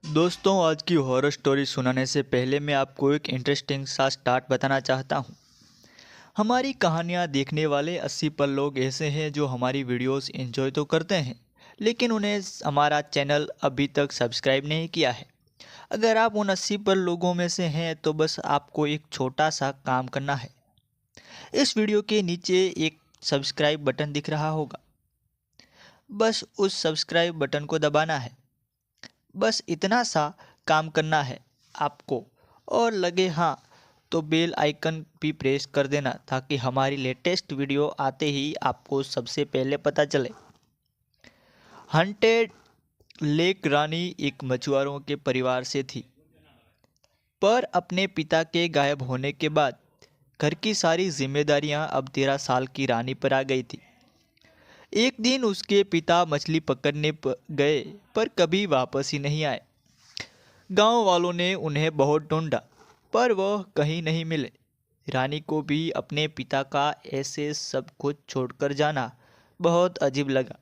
दोस्तों, आज की हॉरर स्टोरी सुनाने से पहले मैं आपको एक इंटरेस्टिंग सा स्टार्ट बताना चाहता हूँ। हमारी कहानियाँ देखने वाले 80% लोग ऐसे हैं जो हमारी वीडियोस एंजॉय तो करते हैं, लेकिन उन्हें हमारा चैनल अभी तक सब्सक्राइब नहीं किया है। अगर आप उन 80% लोगों में से हैं तो बस आपको एक छोटा सा काम करना है। इस वीडियो के नीचे एक सब्सक्राइब बटन दिख रहा होगा, बस उस सब्सक्राइब बटन को दबाना है। बस इतना सा काम करना है आपको, और लगे हाँ तो बेल आइकन भी प्रेस कर देना ताकि हमारी लेटेस्ट वीडियो आते ही आपको सबसे पहले पता चले। हंटेड लेक रानी एक मछुआरों के परिवार से थी, पर अपने पिता के गायब होने के बाद घर की सारी जिम्मेदारियां अब 13 साल की रानी पर आ गई थी। एक दिन उसके पिता मछली पकड़ने गए, पर कभी वापस ही नहीं आए। गांव वालों ने उन्हें बहुत ढूंढा, पर वह कहीं नहीं मिले। रानी को भी अपने पिता का ऐसे सब कुछ छोड़कर जाना बहुत अजीब लगा।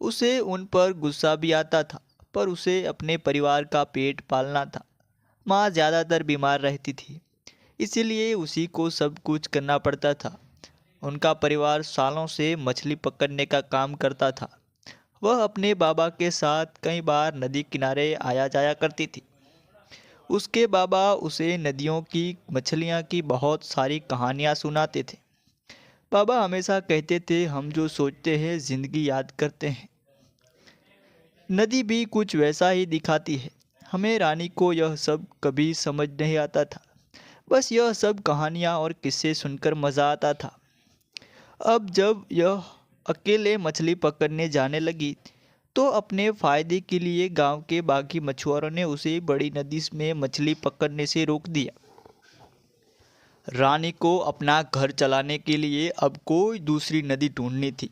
उसे उन पर गुस्सा भी आता था, पर उसे अपने परिवार का पेट पालना था। माँ ज़्यादातर बीमार रहती थी, इसीलिए उसी को सब कुछ करना पड़ता था। उनका परिवार सालों से मछली पकड़ने का काम करता था। वह अपने बाबा के साथ कई बार नदी किनारे आया जाया करती थी। उसके बाबा उसे नदियों की मछलियाँ की बहुत सारी कहानियाँ सुनाते थे। बाबा हमेशा कहते थे, हम जो सोचते हैं जिंदगी याद करते हैं। नदी भी कुछ वैसा ही दिखाती है हमें। रानी को यह सब कभी समझ नहीं आता था। बस यह सब कहानियाँ और किस्से सुनकर मज़ा आता था। अब जब यह अकेले मछली पकड़ने जाने लगी तो अपने फायदे के लिए गांव के बाकी मछुआरों ने उसे बड़ी नदी में मछली पकड़ने से रोक दिया। रानी को अपना घर चलाने के लिए अब कोई दूसरी नदी ढूंढनी थी।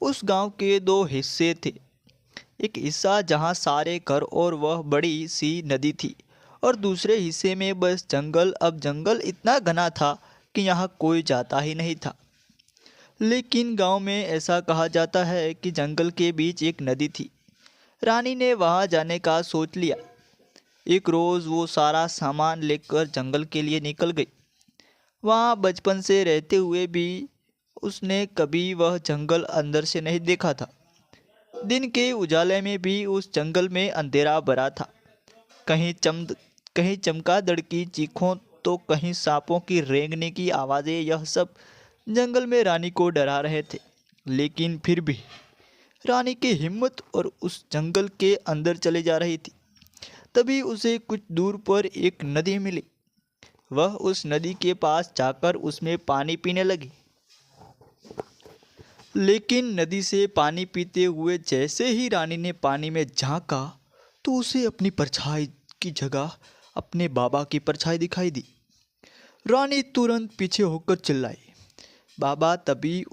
उस गांव के दो हिस्से थे। एक हिस्सा जहां सारे घर और वह बड़ी सी नदी थी, और दूसरे हिस्से में बस जंगल। अब जंगल इतना घना था कि यहाँ कोई जाता ही नहीं था। लेकिन गांव में ऐसा कहा जाता है कि जंगल के बीच एक नदी थी। रानी ने वहां जाने का सोच लिया। एक रोज़ वो सारा सामान लेकर जंगल के लिए निकल गई। वहाँ बचपन से रहते हुए भी उसने कभी वह जंगल अंदर से नहीं देखा था। दिन के उजाले में भी उस जंगल में अंधेरा भरा था। कहीं कहीं चमगादड़ की चीखों तो कहीं सांपों की रेंगने की आवाज़ें, यह सब जंगल में रानी को डरा रहे थे। लेकिन फिर भी रानी की हिम्मत और उस जंगल के अंदर चले जा रही थी। तभी उसे कुछ दूर पर एक नदी मिली। वह उस नदी के पास जाकर उसमें पानी पीने लगी। लेकिन नदी से पानी पीते हुए जैसे ही रानी ने पानी में झांका तो उसे अपनी परछाई की जगह अपने बाबा की परछाई दिखाई दी। रानी तुरंत पीछे होकर चिल्लाई, बाबा! तभी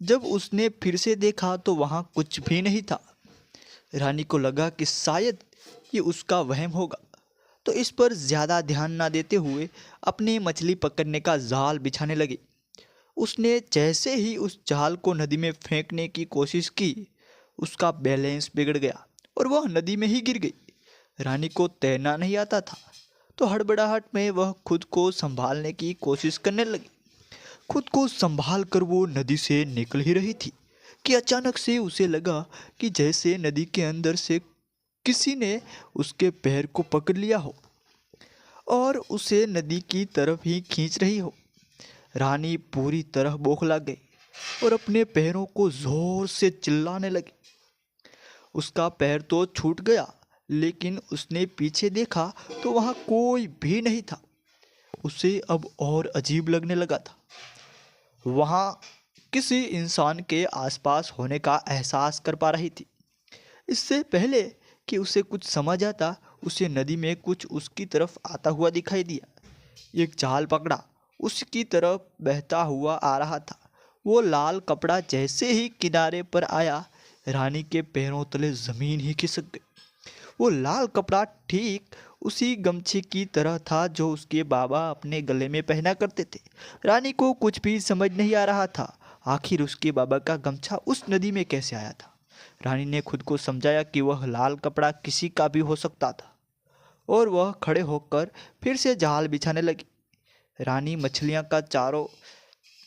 जब उसने फिर से देखा तो वहाँ कुछ भी नहीं था। रानी को लगा कि शायद ये उसका वहम होगा, तो इस पर ज़्यादा ध्यान न देते हुए अपने मछली पकड़ने का जाल बिछाने लगी। उसने जैसे ही उस जाल को नदी में फेंकने की कोशिश की, उसका बैलेंस बिगड़ गया और वह नदी में ही गिर गई। रानी को तैरना नहीं आता था, तो हड़बड़ाहट में वह खुद को संभालने की कोशिश करने लगी। खुद को संभाल कर वो नदी से निकल ही रही थी कि अचानक से उसे लगा कि जैसे नदी के अंदर से किसी ने उसके पैर को पकड़ लिया हो और उसे नदी की तरफ ही खींच रही हो। रानी पूरी तरह बौखला गई और अपने पैरों को जोर से चिल्लाने लगी। उसका पैर तो छूट गया, लेकिन उसने पीछे देखा तो वहाँ कोई भी नहीं था। उसे अब और अजीब लगने लगा था। वहाँ किसी इंसान के आसपास होने का एहसास कर पा रही थी। इससे पहले कि उसे कुछ समझ आता, उसे नदी में कुछ उसकी तरफ आता हुआ दिखाई दिया। एक जाल पकड़ा उसकी तरफ बहता हुआ आ रहा था। वो लाल कपड़ा जैसे ही किनारे पर आया, रानी के पैरों तले जमीन ही खिसक गई। वो लाल कपड़ा ठीक उसी गमछे की तरह था जो उसके बाबा अपने गले में पहना करते थे। रानी को कुछ भी समझ नहीं आ रहा था। आखिर उसके बाबा का गमछा उस नदी में कैसे आया था? रानी ने खुद को समझाया कि वह लाल कपड़ा किसी का भी हो सकता था और वह खड़े होकर फिर से जाल बिछाने लगी। रानी मछलियां का चारों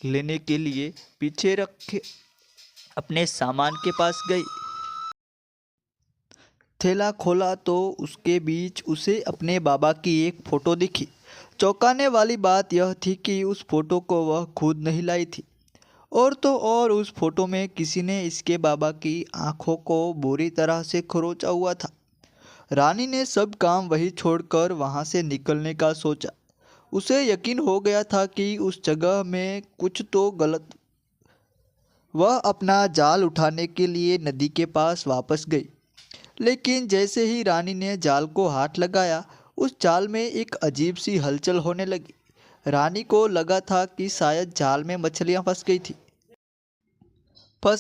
लेने के लिए पीछे रखे अपने सामान के पास गई। थैला खोला तो उसके बीच उसे अपने बाबा की एक फोटो दिखी। चौंकाने वाली बात यह थी कि उस फोटो को वह खुद नहीं लाई थी, और तो और उस फोटो में किसी ने इसके बाबा की आंखों को बुरी तरह से खरोंचा हुआ था। रानी ने सब काम वही छोड़कर वहां से निकलने का सोचा। उसे यकीन हो गया था कि उस जगह में कुछ तो गलत। वह अपना जाल उठाने के लिए नदी के पास वापस गई, लेकिन जैसे ही रानी ने जाल को हाथ लगाया, उस जाल में एक अजीब सी हलचल होने लगी। रानी को लगा था कि शायद जाल में मछलियां फंस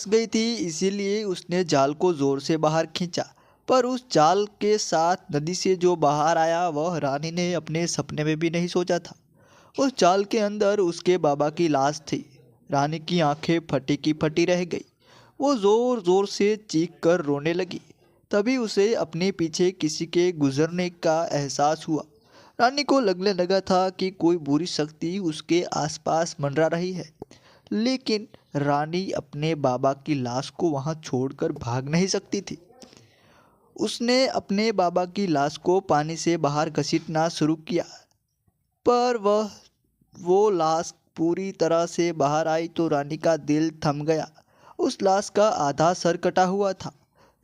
गई थी, इसीलिए उसने जाल को जोर से बाहर खींचा। पर उस जाल के साथ नदी से जो बाहर आया वह रानी ने अपने सपने में भी नहीं सोचा था। उस जाल के अंदर उसके बाबा की लाश थी। रानी की आंखें फटी की फटी रह गई। वो जोर जोर से चीख कर रोने लगी। तभी उसे अपने पीछे किसी के गुजरने का एहसास हुआ। रानी को लगने लगा था कि कोई बुरी शक्ति उसके आसपास मंडरा रही है, लेकिन रानी अपने बाबा की लाश को वहां छोड़कर भाग नहीं सकती थी। उसने अपने बाबा की लाश को पानी से बाहर घसीटना शुरू किया, पर वो लाश पूरी तरह से बाहर आई तो रानी का दिल थम गया। उस लाश का आधा सर कटा हुआ था।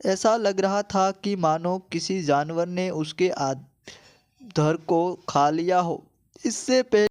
ऐसा लग रहा था कि मानो किसी जानवर ने उसके धड़ को खा लिया हो। इससे पहले